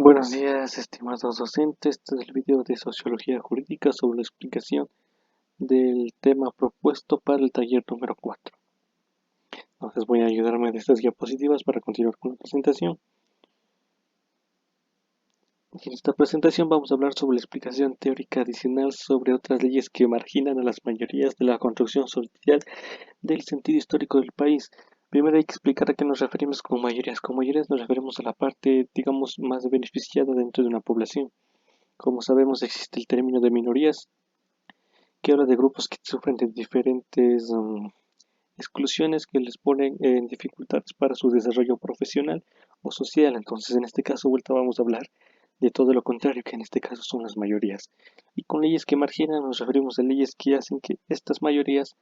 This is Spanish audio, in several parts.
Buenos días, estimados docentes. Este es el video de Sociología Jurídica sobre la explicación del tema propuesto para el taller número 4. Entonces voy a ayudarme de estas diapositivas para continuar con la presentación. En esta presentación vamos a hablar sobre la explicación teórica adicional sobre otras leyes que marginan a las mayorías de la construcción social del sentido histórico del país. Primero hay que explicar a qué nos referimos con mayorías. Con mayorías nos referimos a la parte, digamos, más beneficiada dentro de una población. Como sabemos, existe el término de minorías, que habla de grupos que sufren de diferentes exclusiones que les ponen en dificultades para su desarrollo profesional o social. Entonces, en este caso, vuelta vamos a hablar de todo lo contrario, que en este caso son las mayorías. Y con leyes que marginan nos referimos a leyes que hacen que estas mayorías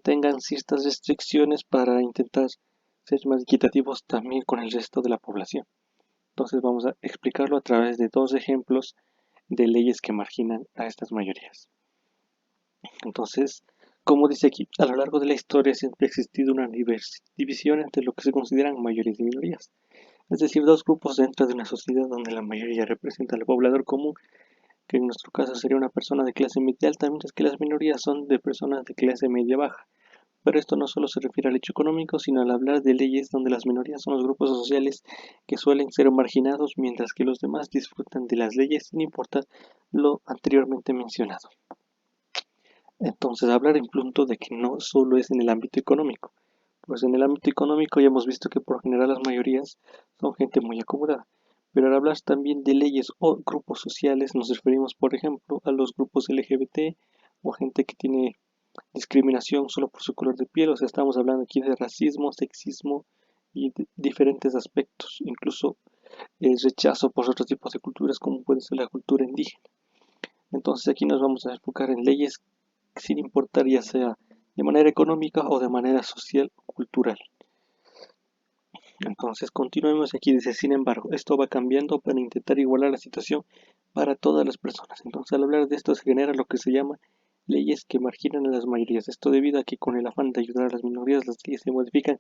tengan ciertas restricciones para intentar ser más equitativos también con el resto de la población. Entonces vamos a explicarlo a través de dos ejemplos de leyes que marginan a estas mayorías. Entonces, como dice aquí, a lo largo de la historia siempre ha existido una división entre lo que se consideran mayorías y minorías, es decir, dos grupos dentro de una sociedad donde la mayoría representa al poblador común, que en nuestro caso sería una persona de clase media alta, mientras que las minorías son de personas de clase media baja. Pero esto no solo se refiere al hecho económico, sino al hablar de leyes donde las minorías son los grupos sociales que suelen ser marginados, mientras que los demás disfrutan de las leyes sin importar lo anteriormente mencionado. Entonces, hablar en punto de que no solo es en el ámbito económico, pues en el ámbito económico ya hemos visto que por general las mayorías son gente muy acomodada, pero al hablar también de leyes o grupos sociales nos referimos, por ejemplo, a los grupos LGBT o gente que tiene discriminación solo por su color de piel, o sea, estamos hablando aquí de racismo, sexismo y de diferentes aspectos, incluso el rechazo por otros tipos de culturas como puede ser la cultura indígena. Entonces aquí nos vamos a enfocar en leyes sin importar ya sea de manera económica o de manera social o cultural. Entonces continuemos aquí, dice, sin embargo, esto va cambiando para intentar igualar la situación para todas las personas. Entonces al hablar de esto se genera lo que se llama leyes que marginan a las mayorías. Esto debido a que con el afán de ayudar a las minorías las leyes se modifican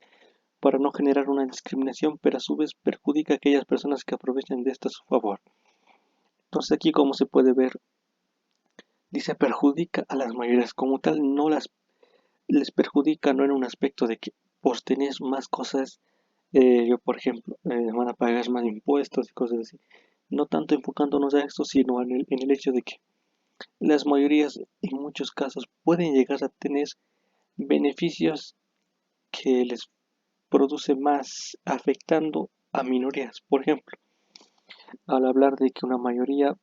para no generar una discriminación, pero a su vez perjudica a aquellas personas que aprovechan de esto a su favor. Entonces aquí como se puede ver, dice perjudica a las mayorías como tal, no les perjudica no en un aspecto de que por tener más cosas, yo por ejemplo, van a pagar más impuestos y cosas así. No tanto enfocándonos a esto, sino en el hecho de que las mayorías en muchos casos pueden llegar a tener beneficios que les produce más afectando a minorías. Por ejemplo, al hablar de que una mayoría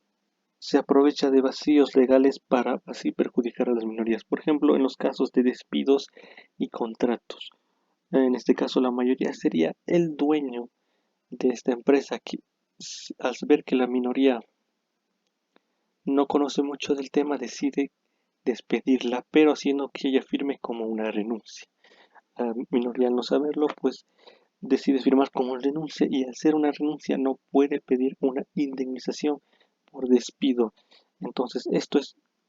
se aprovecha de vacíos legales para así perjudicar a las minorías. Por ejemplo, en los casos de despidos y contratos. En este caso, la mayoría sería el dueño de esta empresa que, al ver que la minoría no conoce mucho del tema, decide despedirla, pero haciendo que ella firme como una renuncia. La minoría, al no saberlo, pues decide firmar como renuncia y al ser una renuncia no puede pedir una indemnización por despido. Entonces,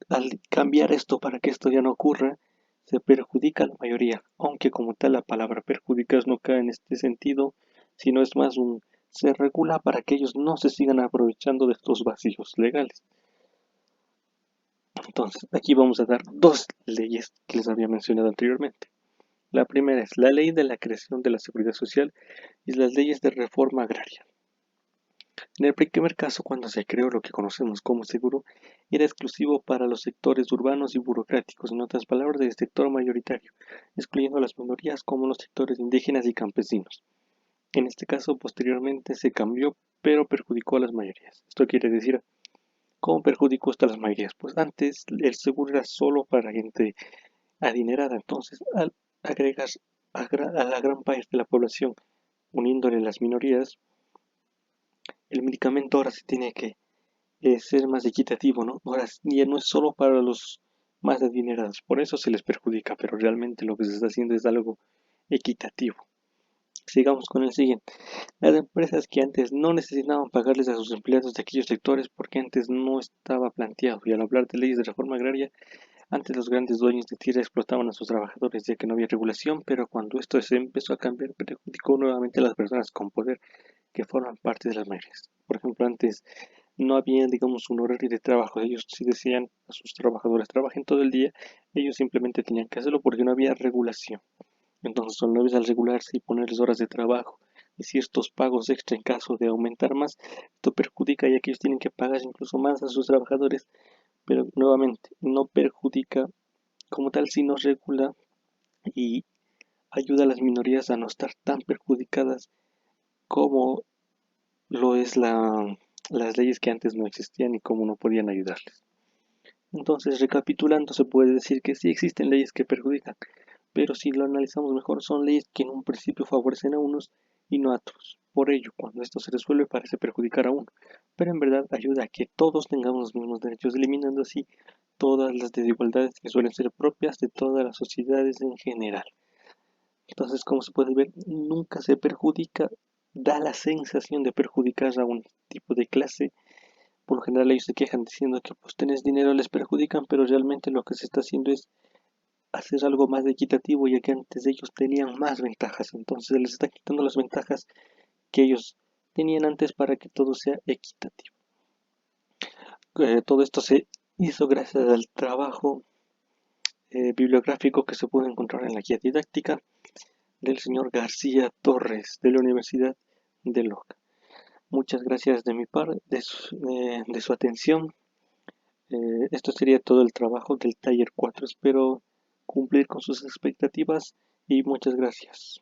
al cambiar esto para que esto ya no ocurra, se perjudica a la mayoría, aunque como tal la palabra perjudicar no cae en este sentido, sino es más se regula para que ellos no se sigan aprovechando de estos vacíos legales. Entonces, aquí vamos a dar dos leyes que les había mencionado anteriormente. La primera es la ley de la creación de la seguridad social y las leyes de reforma agraria. En el primer caso, cuando se creó lo que conocemos como seguro, era exclusivo para los sectores urbanos y burocráticos, en otras palabras, del sector mayoritario, excluyendo a las minorías como los sectores indígenas y campesinos. En este caso, posteriormente se cambió, pero perjudicó a las mayorías. Esto quiere decir, ¿cómo perjudicó esto a las mayorías? Pues antes el seguro era solo para gente adinerada, entonces al agregar a la gran parte de la población uniéndole las minorías, el medicamento ahora se tiene que ser más equitativo, ¿no? Ahora ya no es solo para los más adinerados, por eso se les perjudica, pero realmente lo que se está haciendo es algo equitativo. Sigamos con el siguiente. Las empresas que antes no necesitaban pagarles a sus empleados de aquellos sectores porque antes no estaba planteado, y al hablar de leyes de reforma agraria, antes los grandes dueños de tierra explotaban a sus trabajadores ya que no había regulación, pero cuando esto se empezó a cambiar perjudicó nuevamente a las personas con poder que forman parte de las mayorías. Por ejemplo, antes no había, digamos, un horario de trabajo. Ellos si decían a sus trabajadores trabajen todo el día, ellos simplemente tenían que hacerlo porque no había regulación. Entonces, son nueve al regularse y ponerles horas de trabajo y ciertos pagos extra en caso de aumentar más, esto perjudica ya que ellos tienen que pagar incluso más a sus trabajadores, pero nuevamente no perjudica como tal si no regula y ayuda a las minorías a no estar tan perjudicadas como lo es las leyes que antes no existían y cómo no podían ayudarles. Entonces, recapitulando, se puede decir que sí existen leyes que perjudican, pero si lo analizamos mejor, son leyes que en un principio favorecen a unos y no a otros. Por ello, cuando esto se resuelve parece perjudicar a uno, pero en verdad ayuda a que todos tengamos los mismos derechos, eliminando así todas las desigualdades que suelen ser propias de todas las sociedades en general. Entonces, como se puede ver, nunca se perjudica, da la sensación de perjudicar a un tipo de clase. Por lo general ellos se quejan diciendo que pues tenés dinero les perjudican, pero realmente lo que se está haciendo es hacer algo más equitativo, ya que antes ellos tenían más ventajas, entonces se les está quitando las ventajas que ellos tenían antes para que todo sea equitativo. Todo esto se hizo gracias al trabajo bibliográfico que se puede encontrar en la guía didáctica del señor García Torres de la Universidad de Loja. Muchas gracias de mi parte, de su atención. Esto sería todo el trabajo del taller 4. Espero cumplir con sus expectativas y muchas gracias.